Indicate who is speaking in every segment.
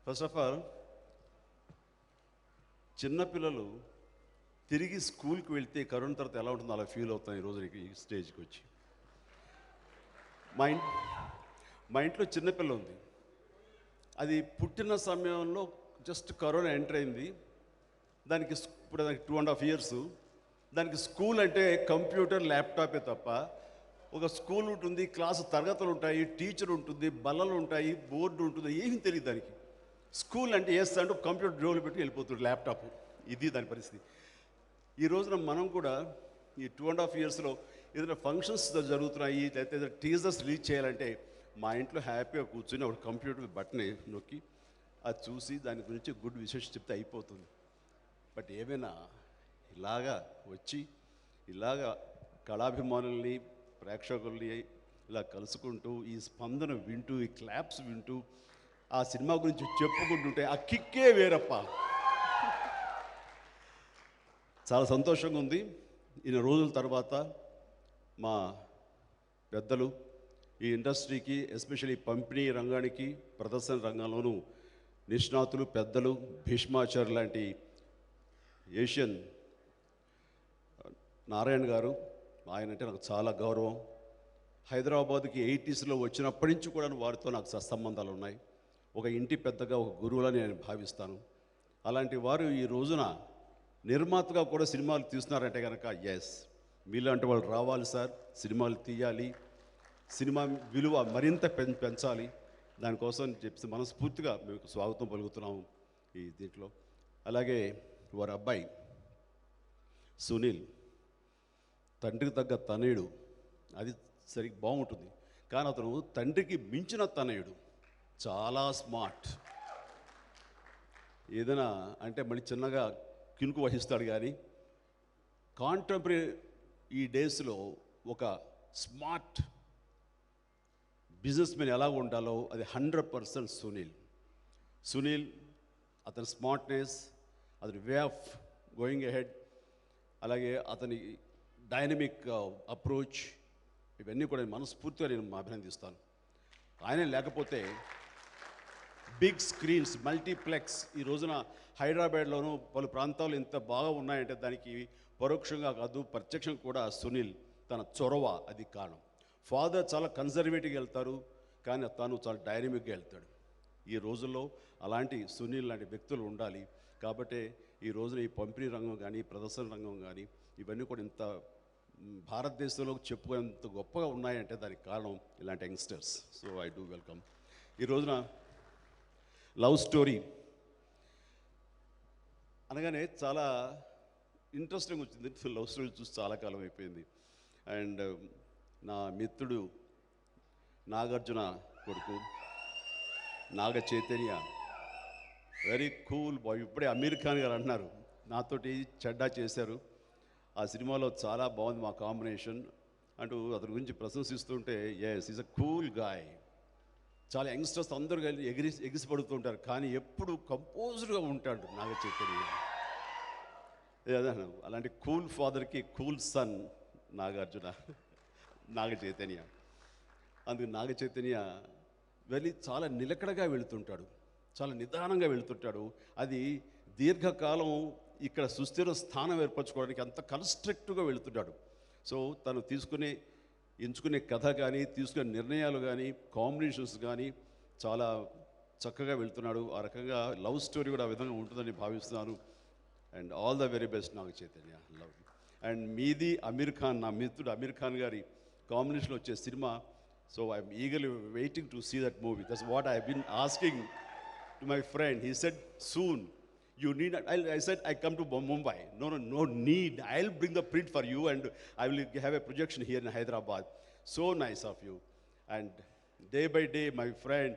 Speaker 1: First of all చిన్నపిల్లలు తిరిగి స్కూల్కి వెళ్తే కరోనా తర్వాత ఎలా ఉంటుందో అలా ఫీల్ అవుతాను ఈరోజు ఈ స్టేజ్కి వచ్చి. మా ఇంట్ మా ఇంట్లో చిన్నపిల్ల ఉంది. అది పుట్టిన సమయంలో జస్ట్ కరోనా ఎంటర్ అయింది. దానికి ఇప్పుడు దానికి 2.5 years. దానికి స్కూల్ అంటే కంప్యూటర్ ల్యాప్టాపే తప్ప ఒక స్కూల్ ఉంటుంది, క్లాసు తరగతులు ఉంటాయి, టీచర్ ఉంటుంది, బల్లలు ఉంటాయి, బోర్డు ఉంటుంది, ఏమీ తెలియదు దానికి. స్కూల్ అంటే అంటూ కంప్యూటర్ జోలు పెట్టి వెళ్ళిపోతుంది ల్యాప్టాప్. ఇది దాని పరిస్థితి. ఈ రోజున మనం కూడా ఈ 2.5 yearsలో ఏదైనా ఫంక్షన్స్ జరుగుతున్నాయి, లేకపోతే ఏదైనా టీజర్స్ రిలీజ్ చేయాలంటే మా ఇంట్లో హ్యాపీగా కూర్చొని ఒక కంప్యూటర్ బటన్ నొక్కి అది చూసి దాని గురించి గుడ్ విషెస్ చెప్తే అయిపోతుంది. బట్ ఏమైనా ఇలాగా వచ్చి ఇలాగా కళాభిమానుల్ని ప్రేక్షకుల్ని ఇలా కలుసుకుంటూ ఈ స్పందన వింటూ ఈ క్లాప్స్ వింటూ ఆ సినిమా గురించి చెప్పుకుంటుంటే ఆ కిక్కే వేరప్ప. చాలా సంతోషంగా ఉంది. ఇన్ని రోజుల తర్వాత మా పెద్దలు ఈ ఇండస్ట్రీకి, ఎస్పెషల్లీ పంపిణీ రంగానికి, ప్రదర్శన రంగంలోనూ నిష్ణాతులు, పెద్దలు, భీష్మాచార్య లాంటి ఏషియన్ నారాయణ గారు, ఆయన అంటే నాకు చాలా గౌరవం. హైదరాబాద్కి 80sలో వచ్చినప్పటి నుంచి కూడా వారితో నాకు సత్సంబంధాలు ఉన్నాయి. ఒక ఇంటి పెద్దగా, ఒక గురువులా నేను భావిస్తాను. అలాంటి వారు ఈ రోజున నిర్మాతగా కూడా సినిమాలు తీస్తున్నారంటే కనుక ఎస్, మీలాంటి వాళ్ళు రావాలి సార్, సినిమాలు తీయాలి, సినిమా విలువ మరింత పెంచాలి. దానికోసం చెప్పి మనస్ఫూర్తిగా మీకు స్వాగతం పలుకుతున్నాము ఈ దీంట్లో. అలాగే వారి అబ్బాయి సునీల్, తండ్రికి తగ్గ తనయుడు, అది సరిగ్గా బాగుంటుంది. కానీ అతను తండ్రికి మించిన తనయుడు, చాలా స్మార్ట్. ఏదైనా అంటే మళ్ళీ చిన్నగా కినుకు వహిస్తాడు. కానీ కాంటెంపరీ ఈ డేస్లో ఒక స్మార్ట్ బిజినెస్ మ్యాన్ ఎలా ఉండాలో అది 100% సునీల్. అతని స్మార్ట్నెస్, అతని వే ఆఫ్ గోయింగ్ అహెడ్, అలాగే అతని డైనమిక్ అప్రోచ్, ఇవన్నీ కూడా మనస్ఫూర్తిగా నేను అభినందిస్తాను. ఆయన లేకపోతే బిగ్ స్క్రీన్స్, మల్టీప్లెక్స్ ఈ రోజున హైదరాబాద్లోనూ పలు ప్రాంతాలు ఇంత బాగా ఉన్నాయంటే దానికి పరోక్షంగా కాదు ప్రత్యక్షంగా కూడా సునీల్ తన చొరవ అది కారణం. ఫాదర్ చాలా కన్జర్వేటివ్గా వెళ్తారు, కానీ తను చాలా డైనమిక్గా వెళ్తాడు. ఈ రోజుల్లో అలాంటి సునీల్ లాంటి వ్యక్తులు ఉండాలి. కాబట్టి ఈ రోజున ఈ పంపిణీ రంగం కానీ, ప్రదర్శన రంగం కానీ ఇవన్నీ కూడా ఇంత భారతదేశంలో చెప్పుకునేంత గొప్పగా ఉన్నాయంటే దానికి కారణం ఇలాంటి youngsters. So I do welcome. ఈ రోజున లవ్ స్టోరీ అనగానే చాలా ఇంట్రెస్టింగ్ వచ్చింది. లవ్ స్టోరీ చూసి చాలా కాలం అయిపోయింది. అండ్ నా మిత్రుడు నాగార్జున కొడుకు Naga Chaitanya, very cool bye. ఇప్పుడే అమీర్ ఖాన్ గారు అంటున్నారు నాతోటి చెడ్డా చేశారు, ఆ సినిమాలో చాలా బాగుంది మా కాంబినేషన్ అంటూ అతని గురించి ప్రశంసిస్తుంటే yes, is a cool guy. చాలా యంగ్స్టర్స్ అందరూ ఎగిసిపడుతుంటారు, కానీ ఎప్పుడు కంపోజ్డ్గా ఉంటాడు నాగ చైతన్య. అలాంటి కూల్ ఫాదర్కి కూల్ సన్ నాగార్జున, నాగ చైతన్య. అందుకు నాగ చైతన్య చాలా నిలకడగా వెళుతుంటాడు, చాలా నిదానంగా వెళుతుంటాడు. అది దీర్ఘకాలం ఇక్కడ సుస్థిర స్థానం ఏర్పరచుకోవడానికి అంత కన్స్ట్రక్టివ్గా వెళుతున్నాడు. సో తను ఎంచుకునే కథ కానీ, తీసుకునే నిర్ణయాలు కానీ, కాంబినేషన్స్ కానీ చాలా చక్కగా వెళ్తున్నాడు. ఆ రకంగా లవ్ స్టోరీ కూడా ఆ విధంగా ఉంటుందని భావిస్తున్నాను. And all the very best Naga Chaitanya, love. And మీది అమీర్ ఖాన్, నా మిత్రుడు అమీర్ ఖాన్ గారి కాంబినేషన్లో వచ్చే సినిమా. So I'm eagerly waiting to see that movie. That's what I been asking to my friend. He said soon you need. I said I come to Mumbai. No need. I'll bring the print for you and I will have a projection here in Hyderabad. So nice of you. And day by day, my friend,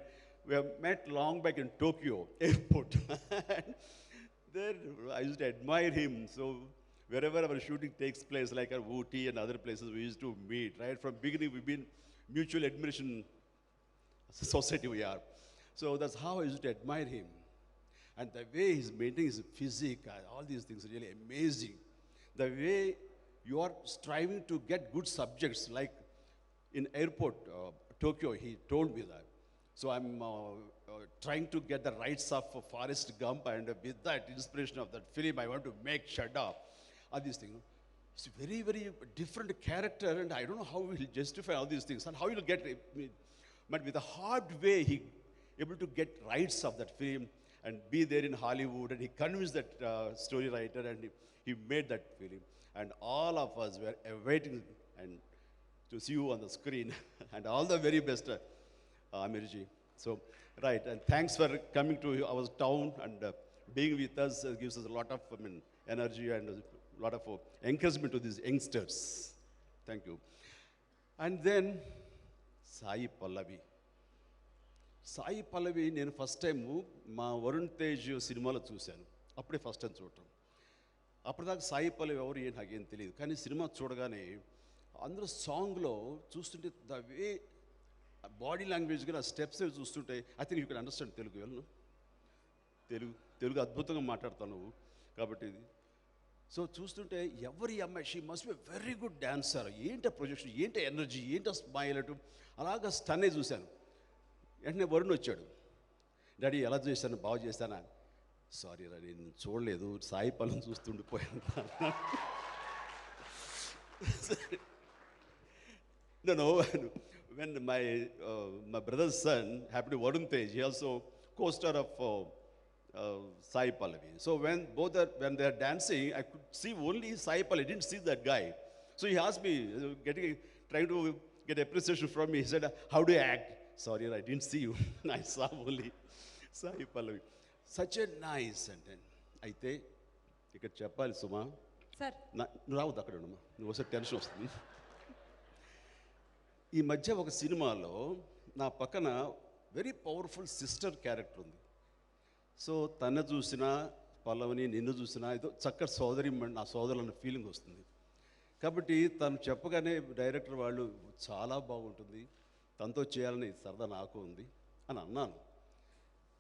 Speaker 1: we have met long back in Tokyo airport. There I used to admire him. So wherever our shooting takes place, like our Ooty and other places, we used to meet. Right from beginning, we've been mutual admiration society we are. So that's how I used to admire him. And the way he's maintaining his physique, all these things are really amazing. The way you are striving to get good subjects, like in airport, Tokyo, he told me that. So I'm trying to get the rights of Forrest Gump, and with that inspiration of that film, I want to make Shudder. All these things. It's a very, very different character, and I don't know how he'll justify all these things and how he'll get it. But with a hard way, he able to get rights of that film and be there in Hollywood, and he convinced that story writer, and he made that film. And all of us were awaiting and to see you on the screen. And all the very best, Amirji. So, right, and thanks for coming to our town and being with us. Gives us a lot of energy and a lot of encouragement to these youngsters. Thank you. And then, Sai Pallavi. Sai Pallavi నేను first time మా వరుణ్ తేజ్ సినిమాలో చూశాను. అప్పుడే first time చూడటం. అప్పటిదాకా సాయి పల్లవి ఎవరు ఏంటి నాకేం తెలియదు. కానీ సినిమా చూడగానే అందులో సాంగ్లో చూస్తుంటే ద వే బాడీ లాంగ్వేజ్ కూడా స్టెప్స్ చూస్తుంటే I think you can understand Telugu. Telugu అద్భుతంగా మాట్లాడతాను నువ్వు కాబట్టి ఇది. సో చూస్తుంటే ఎవరి అమ్మాయి she must be very good dancer. ఏంటి ప్రొజెక్షన్, ఏంటి ఎనర్జీ, ఏంటి స్మైల్ అటు అలాగా స్టన్నే చూశాను. వెంటనే వరుణ్ వచ్చాడు. డాడీ ఎలా చేశాను, బాగా చేశానా? సారీ రా, నేను చూడలేదు, సాయి పల్లవిని చూస్తుండిపోయాను. No, when my brother's son happened to Varun Tej, he also co-star of Sai Pallavi. So when they are dancing, I could see only Sai Pallavi. I didn't see that guy. So he asked me, trying to get appreciation from me. He said, "How do you act?" Sorry, I didn't see you. I saw only Sai Pallavi. Such a nice sentence. అయితే ఇక్కడ చెప్పాలి సుమా.
Speaker 2: Sir
Speaker 1: నువ్వు రావద్దు, అక్కడ ఉండమ్మా, నువ్వు ఒకసారి tension వస్తుంది. ఈ మధ్య ఒక సినిమాలో నా పక్కన వెరీ పవర్ఫుల్ సిస్టర్ క్యారెక్టర్ ఉంది. సో తను చూసినా పల్లవిని, నిన్ను చూసినా ఏదో చక్కటి సోదరి, నా సోదరులు అన్న ఫీలింగ్ వస్తుంది. కాబట్టి తను చెప్పగానే డైరెక్టర్ వాళ్ళు చాలా బాగుంటుంది, తనతో చేయాలని సరదా నాకు ఉంది అని అన్నాను.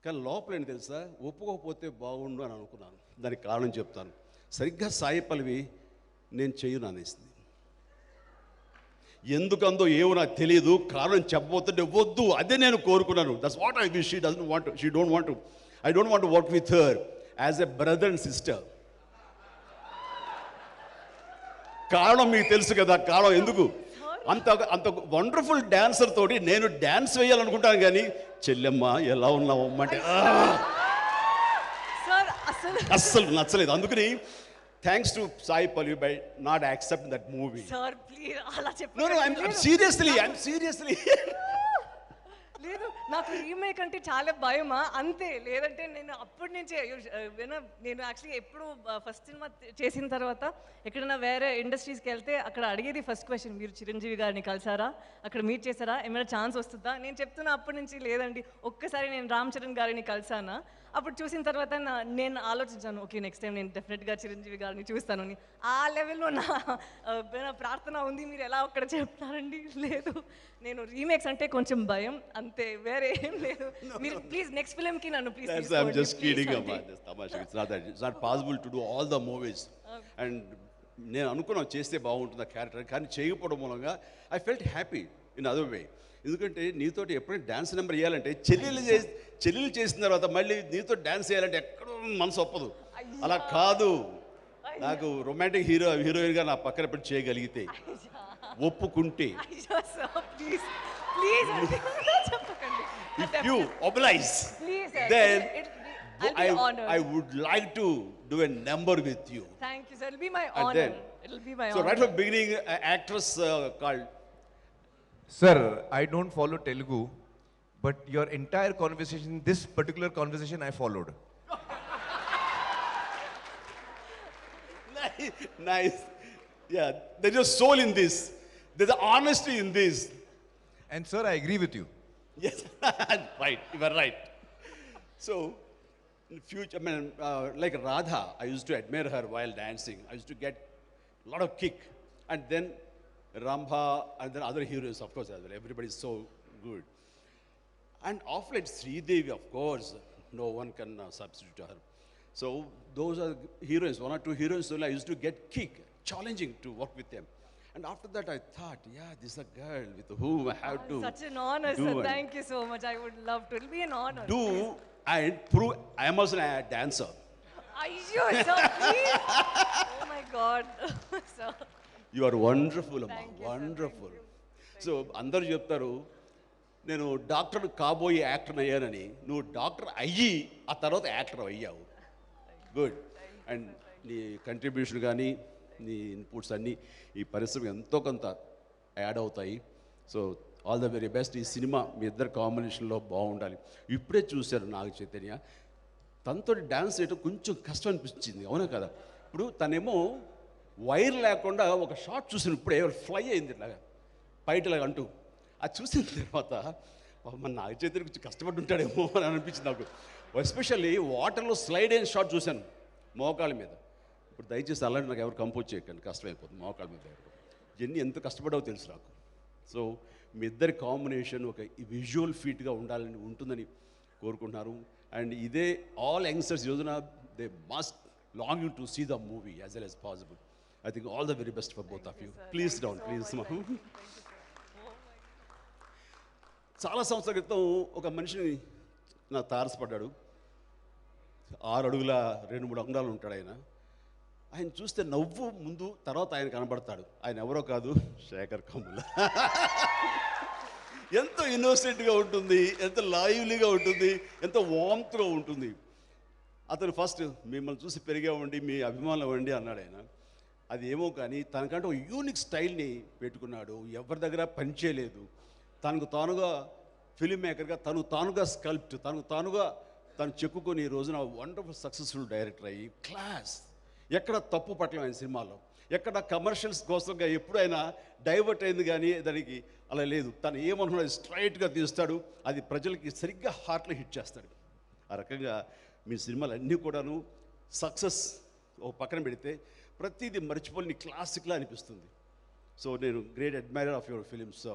Speaker 1: కానీ లోపల ఏంటి తెలుసా, ఒప్పుకోకపోతే బాగుండు అని అనుకున్నాను. దానికి కారణం చెప్తాను. సరిగ్గా సాయి పల్లవి నేను చెయ్యను అనేసింది. ఎందుకందో ఏమో నాకు తెలియదు, కారణం చెప్పబోతుంటే వద్దు, అదే నేను కోరుకున్నాను. That's what I wish. She doesn't want, she don't want, I don't want to work with her as a brother and sister. కారణం మీకు తెలుసు కదా, కారణం ఎందుకు. అంత వండర్ఫుల్ డాన్సర్ తోటి నేను డాన్స్ వేయాలనుకుంటాను, కానీ చెల్లెమ్మ ఎలా ఉన్నావు అంటే అస్సలు నచ్చలేదు. అందుకని thanks to Sai Pallavi by not accept that movie. Seriously
Speaker 2: లేదు, నాకు రీమేక్ అంటే చాలా భయమా అంతే. లేదంటే నేను అప్పటి నుంచి నేను యాక్చువల్లీ ఎప్పుడు ఫస్ట్ సినిమా చేసిన తర్వాత ఎక్కడైనా వేరే ఇండస్ట్రీస్కి వెళ్తే అక్కడ అడిగేది ఫస్ట్ క్వశ్చన్, మీరు చిరంజీవి గారిని కలిసారా, అక్కడ మీట్ చేశారా, ఏమైనా ఛాన్స్ వస్తుందా? నేను చెప్తున్నా అప్పటి నుంచి లేదండి. ఒక్కసారి నేను రామ్ చరణ్ గారిని కలిసానా, అప్పుడు చూసిన తర్వాత నేను ఆలోచించాను, ఓకే నెక్స్ట్ టైం నేను డెఫినెట్గా చిరంజీవి గారిని చూస్తాను అని. ఆ లెవెల్లో నా ప్రార్థన ఉంది. మీరు ఎలా ఒక్కడ చెప్తారండి? లేదు, నేను రీమేక్స్ అంటే కొంచెం భయం అంతే, వేరే ఏం లేదు. మీరు ప్లీజ్ నెక్స్ట్ ఫిల్మ్కి నన్ను please.
Speaker 1: I'm just kidding about this, Tamasha. It's not possible to do all the movies. And నేను అనుకున్నాను చేస్తే బాగుంటుంది ఆ క్యారెక్టర్, కానీ చేయకపోవడం మూలంగా I felt happy in other way. ఎందుకంటే నీతోటి ఎప్పుడైనా డ్యాన్స్ నెంబర్ వేయాలంటే చెల్లెలు చేసిన తర్వాత మళ్ళీ నీతో డ్యాన్స్ వేయాలంటే ఎక్కడో మనసు ఒప్పదు. అలా కాదు, నాకు రొమాంటిక్ హీరోయిన్గా నా పక్కన పెట్టి చేయగలిగితే, ఒప్పుకుంటే, if you oblige, then I would like to do a number with you.
Speaker 2: Thank you, sir. It'll be my honor. It'll be my honor.
Speaker 1: So right from beginning, actress called.
Speaker 3: Sir, I don't follow Telugu, but your entire conversation, this particular conversation, I followed.
Speaker 1: Nice. Yeah, there's a soul in this. There's an honesty in this.
Speaker 3: And sir, I agree with you.
Speaker 1: Yes, right. You are right. So, in future, I mean, like Radha, I used to admire her while dancing. I used to get a lot of kick. And then Rambha, and then other heroes, of course, as well. Everybody is so good. And of late, Sridevi, of course, no one can substitute her. So those are heroines, one or two heroines. So I used to get kick, challenging to work with them. And after that, I thought, yeah, this is a girl with whom I have to
Speaker 2: Such an honor,
Speaker 1: do
Speaker 2: sir.
Speaker 1: and
Speaker 2: Thank you so much. I would love to. It'll be an honor.
Speaker 1: do and prove I am also a dancer.
Speaker 2: Ayyo, sir, please. Oh my God, sir.
Speaker 1: You are wonderful, అమ్మా,
Speaker 2: Thank you, sir.
Speaker 1: Wonderful. So అందరూ చెప్తారు నేను doctor కాబోయే actor అయ్యానని. నువ్వు doctor అయ్యి ఆ తర్వాత actor అయ్యావు. గుడ్. అండ్ నీ కంట్రిబ్యూషన్ కానీ నీ ఇన్పుట్స్ అన్నీ ఈ పరిశ్రమ ఎంతో కొంత యాడ్ అవుతాయి. So all the very best. ఈ సినిమా మీ ఇద్దరు కాంబినేషన్లో బాగుండాలి. ఇప్పుడే చూశారు నాగ చైతన్య, తనతో డ్యాన్స్ చేయడం కొంచెం కష్టం అనిపించింది, అవునా కదా? ఇప్పుడు తనేమో వైర్ లేకుండా ఒక షాట్ చూసిన ఇప్పుడే ఫ్లై అయింది ఇట్లాగా బయట ఇలాగ అంటూ. అది చూసిన తర్వాత మన నాగ చైతన్య కొంచెం కష్టపడి ఉంటాడేమో అని అనిపించింది నాకు. ఎస్పెషల్లీ వాటర్లో స్లైడ్ అయిన షాట్ చూశాను మోకాళ్ళ మీద. ఇప్పుడు దయచేసి అలాంటి నాకు ఎవరు కంపోజ్ చేయకండి, కష్టమైపోతుంది మోకాళ్ళ మీద. ఇవన్నీ ఎంత కష్టపడావో తెలుసు నాకు. సో మీ ఇద్దరి కాంబినేషన్ ఒక విజువల్ ఫీట్గా ఉండాలని ఉంటుందని కోరుకుంటున్నారు. అండ్ ఇదే ఆల్ యంగ్స్టర్స్ యోజన they must longing to see the movie as well as possible. I think all the very best for both of you. Please down please. చాలా సంవత్సరాల క్రితం ఒక మనిషిని నా తారసపడ్డాడు. 6 అడుగుల 2-3 అంగుళాలు ఉంటాడు ఆయన. ఆయన చూస్తే నవ్వు ముందు తర్వాత ఆయన కనబడతాడు. ఆయన ఎవరో కాదు, శేఖర్ కమ్ముల. ఎంతో ఇన్నోసెంట్గా ఉంటుంది, ఎంత లైవ్లీగా ఉంటుంది, ఎంత వామ్త్గా ఉంటుంది. అతను ఫస్ట్ మిమ్మల్ని చూసి పెరిగామండి, మీ అభిమానులు అవ్వండి అన్నాడు ఆయన. అది ఏమో కానీ తనకంటే ఒక యూనిక్ స్టైల్ని పెట్టుకున్నాడు. ఎవరి దగ్గర పనిచేయలేదు. తనకు తానుగా ఫిల్మ్ మేకర్గా తానుగా స్కల్ప్ట్ తను చెక్కుకొని ఈ రోజున వండర్ఫుల్ సక్సెస్ఫుల్ డైరెక్టర్ అయ్యి క్లాస్. ఎక్కడ తప్పు పట్టలేం ఆయన సినిమాలో, ఎక్కడ కమర్షియల్స్ కోసంగా ఎప్పుడైనా డైవర్ట్ అయింది కానీ దానికి అలా లేదు. తను ఏమనుకున్నది స్ట్రైట్గా తీస్తాడు, అది ప్రజలకి సరిగ్గా హార్ట్లో హిట్ చేస్తాడు. ఆ రకంగా మీ సినిమాలు అన్నీ కూడాను సక్సెస్ ఒక పక్కన పెడితే ప్రతిదీ మర్చిపోలేని క్లాసిక్లా అనిపిస్తుంది. సో నేను great admirer of your films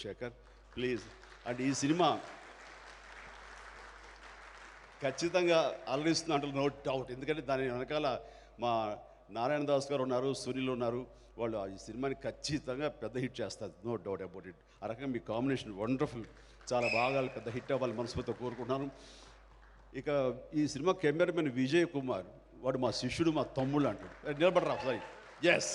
Speaker 1: Shekhar, please. And ఈ సినిమా ఖచ్చితంగా అలరిస్తుంది అంటే నో డౌట్. ఎందుకంటే దాని వెనకాల మా నారాయణ దాస్ గారు ఉన్నారు, సునీల్ ఉన్నారు. వాళ్ళు ఈ సినిమాని ఖచ్చితంగా పెద్ద హిట్ చేస్తారు, నో డౌట్ అబౌట్ ఇట్. ఆ రకంగా మీ కాంబినేషన్ వండర్ఫుల్, చాలా బాగా పెద్ద హిట్ అవ్వాలి మనస్ఫూర్తితో కోరుకుంటున్నాను. ఇక ఈ సినిమా కెమెరామెన్ విజయ్ కుమార్, వాడు మా శిష్యుడు, మా తమ్ముళ్ళు అంటాడు. నిలబడరా సారీ. ఎస్,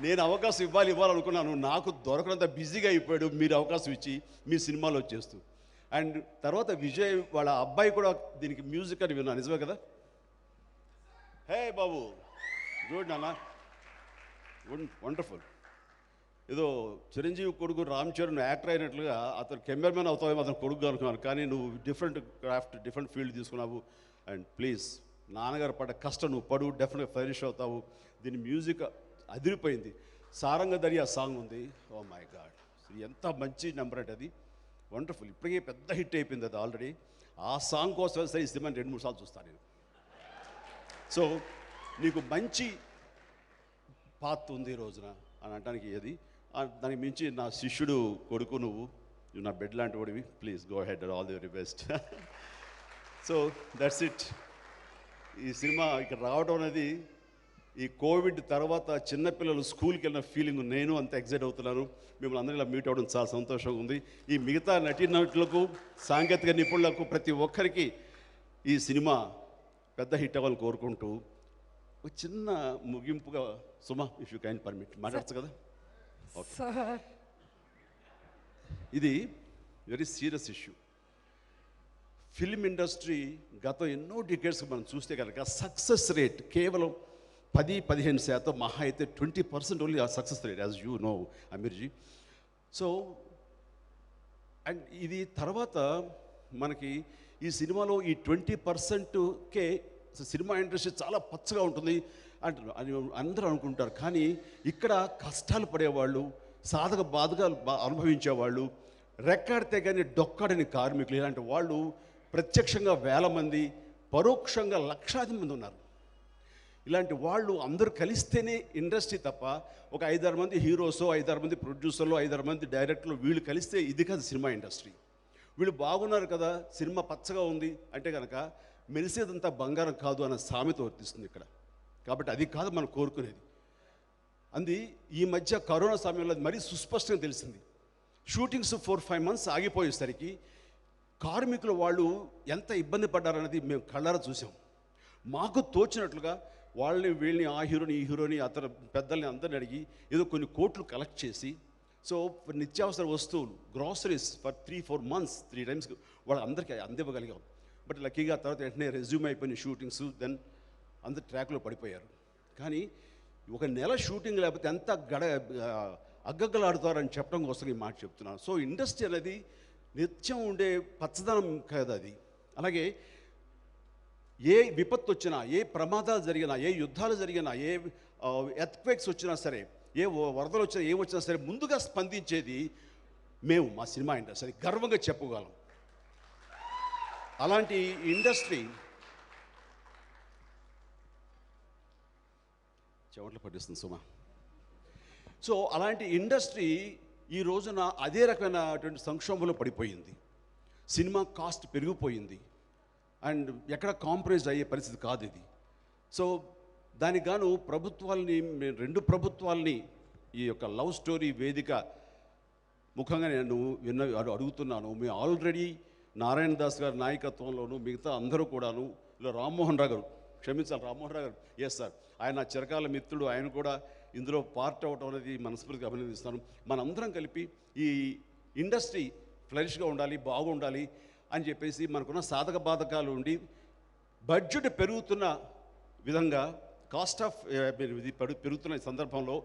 Speaker 1: నేను అవకాశం ఇవ్వాలనుకున్నాను, నాకు దొరకనంత బిజీగా అయిపోయాడు. మీరు అవకాశం ఇచ్చి మీ సినిమాలో చేస్తూ. అండ్ తర్వాత విజయ్ వాళ్ళ అబ్బాయి కూడా దీనికి మ్యూజిక్ అని విన్నాను, నిజమే కదా? హే బాబు, గుడ్ నాన్న, వండర్ఫుల్. ఏదో చిరంజీవి కొడుకు రామ్ చరణ్ యాక్టర్ అయినట్లుగా అతను కెమెరామెన్ అవుతావేమో అతను కొడుకు అనుకున్నాను, కానీ నువ్వు డిఫరెంట్ క్రాఫ్ట్, డిఫరెంట్ ఫీల్డ్ తీసుకున్నావు. అండ్ ప్లీజ్, నాన్నగారు పడ్డ కష్టం నువ్వు పడు, డెఫినెట్గా ఫైరిష్ అవుతావు. దీని మ్యూజిక్ అదిరిపోయింది. సారంగధరి ఆ సాంగ్ ఉంది, ఓ మై గాడ్, ఎంత మంచి నెంబర్ అంటే అది, వండర్ఫుల్. ఇప్పటికే పెద్ద హిట్ అయిపోయింది అది ఆల్రెడీ. ఆ సాంగ్ కోసం సరే ఈ సినిమాని 2-3 సార్లు చూస్తాను నేను. సో నీకు మంచి పాత్ ఉంది ఈ రోజున అని అనడానికి ఏది, దానికి మించి నా శిష్యుడు కొడుకు నువ్వు నా బెడ్ లాంటి వాడివి. Please go head, all the very best. So that's it. ఈ సినిమా ఇక్కడ రావడం అనేది ఈ కోవిడ్ తర్వాత చిన్నపిల్లలు స్కూల్కి వెళ్ళిన ఫీలింగ్, నేను అంత ఎగ్జైట్ అవుతున్నాను. మిమ్మల్ని అందరూ ఇలా మీట్ అవ్వడం చాలా సంతోషంగా ఉంది. ఈ మిగతా నటీనటులకు, సాంకేతిక నిపుణులకు, ప్రతి ఒక్కరికి ఈ సినిమా పెద్ద హిట్ అవ్వాలని కోరుకుంటూ ఒక చిన్న ముగింపుగా సుమా, ఇఫ్ యూ కైండ్ పర్మిట్, మాట్లాడచ్చు కదా? ఓకే. ఇది very serious issue. Film industry గత ఎన్నో డికేడ్స్ మనం చూస్తే కనుక సక్సెస్ రేట్ కేవలం 10-15%, మహా అయితే 20% ఓన్లీ ఆ success rate, as you know అమీర్జీ. So and ఇది తర్వాత మనకి ఈ సినిమాలో ఈ 20%కే సినిమా ఇండస్ట్రీ చాలా పచ్చగా ఉంటుంది అని అందరూ అనుకుంటారు. కానీ ఇక్కడ కష్టాలు పడేవాళ్ళు, సాధక బాధకాలు అనుభవించేవాళ్ళు, రెక్కాడితే కానీ డొక్కాడని కార్మికులు, ఇలాంటి వాళ్ళు ప్రత్యక్షంగా 1000 మంది, పరోక్షంగా లక్షాది మంది ఉన్నారు. ఇలాంటి వాళ్ళు అందరూ కలిస్తేనే ఇండస్ట్రీ తప్ప ఒక 5-6 మంది హీరోసో, 5-6 మంది ప్రొడ్యూసర్లు, 5-6 మంది డైరెక్టర్లు వీళ్ళు కలిస్తే ఇది కాదు సినిమా ఇండస్ట్రీ. వీళ్ళు బాగున్నారు కదా, సినిమా పచ్చగా ఉంది అంటే కనుక మెరిసేదంతా బంగారం కాదు అన్న సామెత వర్తిస్తుంది ఇక్కడ. కాబట్టి అది కాదు మనం కోరుకునేది. అంది ఈ మధ్య కరోనా సమయంలో అది మరీ సుస్పష్టంగా తెలిసింది. షూటింగ్స్ 4-5 months ఆగిపోయేసరికి కార్మికులు వాళ్ళు ఎంత ఇబ్బంది పడ్డారన్నది మేము కళ్ళారా చూసాం. మాకు తోచినట్లుగా వాళ్ళని వీళ్ళని ఆ హీరోని ఈ హీరోని అతను పెద్దల్ని అందరిని అడిగి ఏదో కొన్ని కోట్లు కలెక్ట్ చేసి సో నిత్యావసర వస్తువులు గ్రాసరీస్ ఫర్ 3-4 months 3 times వాళ్ళందరికీ అందివ్వగలిగాం. బట్ లక్కీగా తర్వాత వెంటనే రెజ్యూమ్ అయిపోయిన షూటింగ్స్ దెన్ అందరు ట్రాక్లో పడిపోయారు. కానీ ఒక నెల షూటింగ్ లేకపోతే ఎంత అగ్గగ్గలాడుతారని చెప్పడం కోసం ఈ మాట చెప్తున్నాను. సో ఇండస్ట్రీ అనేది నిత్యం ఉండే పచ్చదనం కదా అది. అలాగే ఏ విపత్తు వచ్చినా, ఏ ప్రమాదాలు జరిగినా, ఏ యుద్ధాలు జరిగినా, ఏ ఎర్త్క్వేక్స్ వచ్చినా సరే, ఏ వరదలు వచ్చినా, ఏం వచ్చినా సరే ముందుగా స్పందించేది మేము, మా సినిమా ఇండస్ట్రీ గర్వంగా చెప్పుకోగలం. అలాంటి ఇండస్ట్రీ చెవట్లు పట్టిస్తుంది సుమా. సో అలాంటి ఇండస్ట్రీ ఈ రోజున అదే రకమైనటువంటి సంక్షోభంలో పడిపోయింది. సినిమా కాస్ట్ పెరిగిపోయింది అండ్ ఎక్కడ కాంప్రమైజ్ అయ్యే పరిస్థితి కాదు ఇది. సో దానికి గాను ప్రభుత్వాలని, 2 ప్రభుత్వాలని ఈ యొక్క లవ్ స్టోరీ వేదిక ముఖంగా నేను అడుగుతున్నాను. మేము ఆల్రెడీ నారాయణ దాస్ గారి నాయకత్వంలోనూ మిగతా అందరూ కూడాను, ఇలా రామ్మోహన్ రావు గారు, క్షమించాలి రామ్మోహన్ రావు గారు, ఎస్ సార్, ఆయన నా చిరకాల మిత్రుడు, ఆయన కూడా ఇందులో పార్ట్ అవటం అనేది మనస్ఫూర్తిగా అభినందిస్తాను. మనందరం కలిపి ఈ ఇండస్ట్రీ ఫ్లరిష్గా ఉండాలి, బాగుండాలి అని చెప్పేసి మనకున్న సాధక బాధకాలు ఉండి బడ్జెట్ పెరుగుతున్న విధంగా కాస్ట్ ఆఫ్ ఇది పెరుగుతున్న సందర్భంలో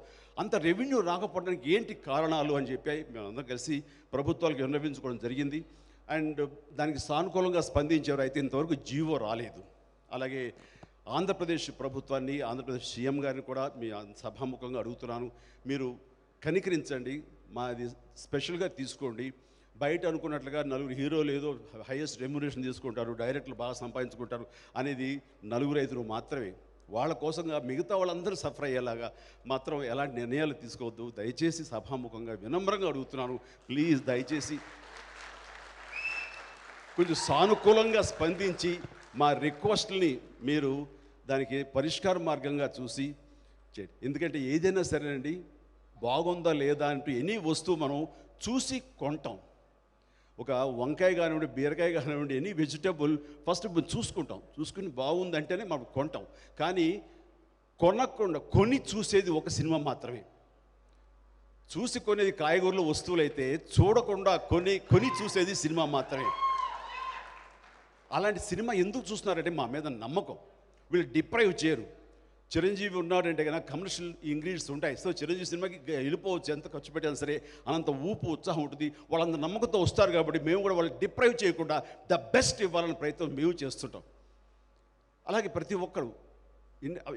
Speaker 1: అంత రెవెన్యూ రాకపోవడానికి ఏంటి కారణాలు అని చెప్పి మేమందరం కలిసి ప్రభుత్వాలకు విన్నవించుకోవడం జరిగింది. అండ్ దానికి సానుకూలంగా స్పందించేవారు అయితే ఇంతవరకు జీవో రాలేదు. అలాగే ఆంధ్రప్రదేశ్ ప్రభుత్వాన్ని, ఆంధ్రప్రదేశ్ సీఎం గారిని కూడా మీ సభాముఖంగా అడుగుతున్నాను, మీరు కనికరించండి, మాది స్పెషల్గా తీసుకోండి. బయట అనుకున్నట్లుగా 4 హీరోలు ఏదో హైయెస్ట్ రెమ్యునరేషన్ తీసుకుంటారు, డైరెక్టర్లు బాగా సంపాదించుకుంటారు అనేది 4-5 మాత్రమే. వాళ్ళ కోసంగా మిగతా వాళ్ళందరూ సఫర్ అయ్యేలాగా మాత్రం ఎలాంటి నిర్ణయాలు తీసుకోవద్దు. దయచేసి సభాముఖంగా వినమ్రంగా అడుగుతున్నాను, ప్లీజ్ దయచేసి కొంచెం సానుకూలంగా స్పందించి మా రిక్వెస్ట్ని మీరు దానికి పరిష్కార మార్గంగా చూసి చేయండి. ఎందుకంటే ఏదైనా సరేనండి, బాగుందా లేదా అంటూ ఎనీ వస్తువు మనం చూసి కొంటాం. ఒక వంకాయ కానివ్వండి, బీరకాయ కానివ్వండి, ఎనీ వెజిటబుల్ ఫస్ట్ చూసుకుంటాం, చూసుకుని బాగుందంటేనే మనం కొంటాం. కానీ కొనకుండా కొని చూసేది ఒక సినిమా మాత్రమే. చూసి కొనేది కాయగూరలు వస్తువులు అయితే, చూడకుండా కొని చూసేది సినిమా మాత్రమే. అలాంటి సినిమా ఎందుకు చూస్తున్నారంటే మా మీద నమ్మకం. వీళ్ళు డిప్రైవ్ చేయరు. చిరంజీవి ఉన్నాడంటే కనుక కమర్షియల్ ఇంగ్రీడియంట్స్ ఉంటాయి. సో చిరంజీవి సినిమాకి వెళ్ళిపోవచ్చు, ఎంత ఖర్చు పెట్టినా సరే అనంత ఊపు ఉత్సాహం ఉంటుంది. వాళ్ళంత నమ్మకంతో వస్తారు కాబట్టి మేము కూడా వాళ్ళకి డిప్రైవ్ చేయకుండా ద బెస్ట్ ఇవ్వాలని ప్రయత్నం మేము చేస్తుంటాం. అలాగే ప్రతి ఒక్కరు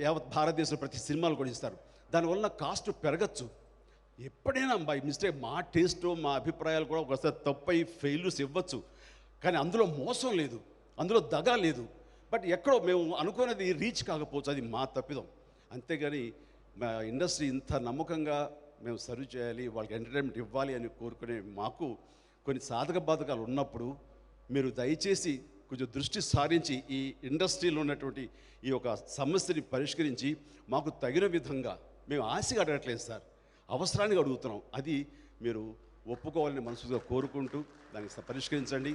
Speaker 1: యావత్ భారతదేశంలో ప్రతి సినిమాలు కూడా ఇస్తారు. దానివల్ల కాస్ట్ పెరగచ్చు. ఎప్పుడైనా బై మిస్టేక్ మా టేస్ట్, మా అభిప్రాయాలు కూడా ఒకసారి తప్పై ఫెయిల్యూర్స్ ఇవ్వచ్చు. కానీ అందులో మోసం లేదు, అందులో దగా లేదు. బట్ ఎక్కడో మేము అనుకున్నది రీచ్ కాకపోవచ్చు, అది మా తప్పిదం. అంతేగాని మా ఇండస్ట్రీ ఇంత నమ్మకంగా మేము సర్వ్ చేయాలి, వాళ్ళకి ఎంటర్టైన్మెంట్ ఇవ్వాలి అని కోరుకునే మాకు కొన్ని సాధక బాధకాలు ఉన్నప్పుడు మీరు దయచేసి కొంచెం దృష్టి సారించి ఈ ఇండస్ట్రీలో ఉన్నటువంటి ఈ యొక్క సమస్యని పరిష్కరించి మాకు తగిన విధంగా, మేము ఆశగా అడగట్లేదు సార్, అవసరానికి అడుగుతున్నాం, అది మీరు ఒప్పుకోవాలని మనసుగా కోరుకుంటూ దానికి పరిష్కరించండి.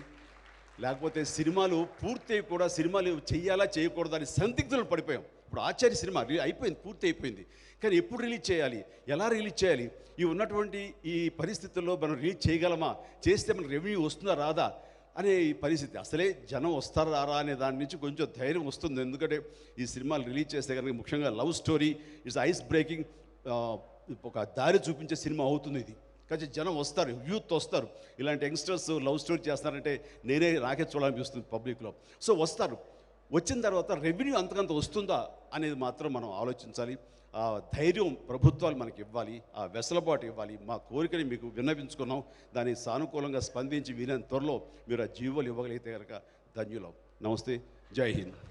Speaker 1: లేకపోతే సినిమాలు పూర్తి కూడా సినిమాలు చెయ్యాలా చేయకూడదు అని సందిగ్ధులు పడిపోయాం. ఇప్పుడు ఆచార్య సినిమా అయిపోయింది, పూర్తి అయిపోయింది. కానీ ఎప్పుడు రిలీజ్ చేయాలి, ఎలా రిలీజ్ చేయాలి, ఈ ఉన్నటువంటి ఈ పరిస్థితుల్లో మనం రిలీజ్ చేయగలమా, చేస్తే మన రెవెన్యూ వస్తుందా రాదా అనే ఈ పరిస్థితి. అసలే జనం వస్తారా రారా అనే దాని నుంచి కొంచెం ధైర్యం వస్తుంది. ఎందుకంటే ఈ సినిమాలు రిలీజ్ చేస్తే కనుక ముఖ్యంగా love story it's ice breaking, ఒక దారి చూపించే సినిమా అవుతుంది ఇది. కానీ జనం వస్తారు, యూత్ వస్తారు. ఇలాంటి యంగ్స్టర్స్ లవ్ స్టోరీ చేస్తారంటే నాకే చూడాలనిపిస్తుంది పబ్లిక్లో. సో వస్తారు, వచ్చిన తర్వాత రెవెన్యూ అంతకంత వస్తుందా అనేది మాత్రం మనం ఆలోచించాలి. ఆ ధైర్యం ప్రభుత్వాలు మనకి ఇవ్వాలి, ఆ వెసులుబాటు ఇవ్వాలి. మా కోరికని మీకు విన్నవించుకున్నాం, దానికి సానుకూలంగా స్పందించి వీలైన త్వరలో మీరు ఆ జీవోలు ఇవ్వగలిగితే కనుక ధన్యులం. నమస్తే, జై హింద్.